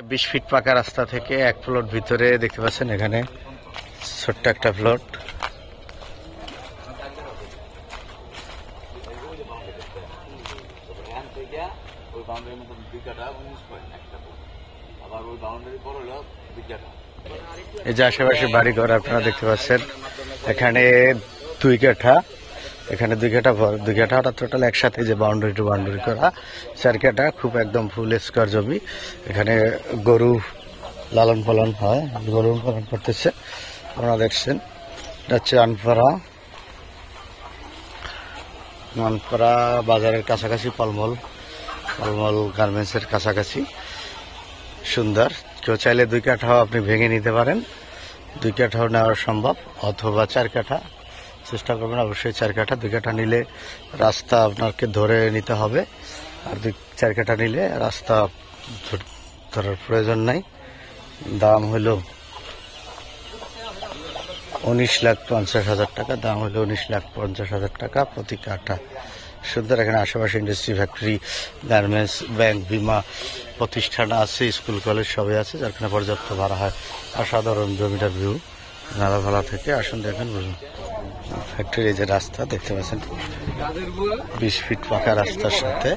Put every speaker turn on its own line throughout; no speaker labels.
20 fit পাকা রাস্তা থেকে 1 প্লট ভিতরে দেখতে পাচ্ছেন, এখানে ছোট্ট একটা প্লট। এই যে আশেপাশে বাড়িঘর আপনারা দেখতে পাচ্ছেন, এখানে 2 কাঠা, এখানে 2 কাঠা, 2 কাঠা টোটাল একসাথে যে বাউন্ডারি টু বাউন্ডারি করা 4 কাঠা, খুব একদম ফুল স্কোয়ার জমি। এখানে গরু লালন পালন হয়, গরু পালন করতেছে। আপনারা দেখছেন এটা হচ্ছে মানপাড়া বাজারের কাছাকাছি, পলমল গার্মেন্টসের কাছাকাছি। সুন্দর, কেউ চাইলে 2 কাঠাও আপনি ভেঙে নিতে পারেন, 2 কাঠাও নেওয়া সম্ভব, অথবা 4 কাঠা চেষ্টা করবেন অবশ্যই। 4 কাঠা, 2 কাঠা নিলে রাস্তা আপনাকে ধরে নিতে হবে, আর 4 কাঠা নিলে রাস্তা ধরার প্রয়োজন নাই। দাম হলো 19,50,000 টাকা, দাম হলো 19,50,000 টাকা প্রতি কাঠা। সুন্দর, এখানে আশেপাশে ইন্ডাস্ট্রি, ফ্যাক্টরি, গার্মেন্টস, ব্যাংক, বিমা প্রতিষ্ঠান আছে, স্কুল কলেজ সবই আছে, যার কারণে পর্যাপ্ত ভাড়া হয়। অসাধারণ জমিটার ভিউ নালাভালা থেকে। আসুন দেখেন, বুঝুন ফ্যাক্টরি। এই যে রাস্তা দেখতে পাচ্ছেন, 20 ফিট পাকা রাস্তার সাথে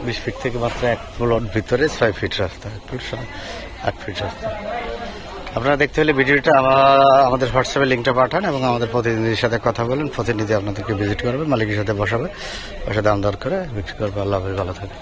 20 ফিট থেকে মাত্র 1 প্লট ভিতরে 6 ফিট রাস্তা, 8 ফিট রাস্তা। আপনারা দেখতে হলে ভিডিওটা আমাদের হোয়াটসঅ্যাপে লিঙ্কটা পাঠান এবং আমাদের প্রতিনিধির সাথে কথা বলেন। প্রতিনিধি আপনাদেরকে ভিজিট করবে, মালিকের সাথে বসে দাম দর করে বিক্রি করবে। আল্লাহ হাফেজ, ভালো থাকে।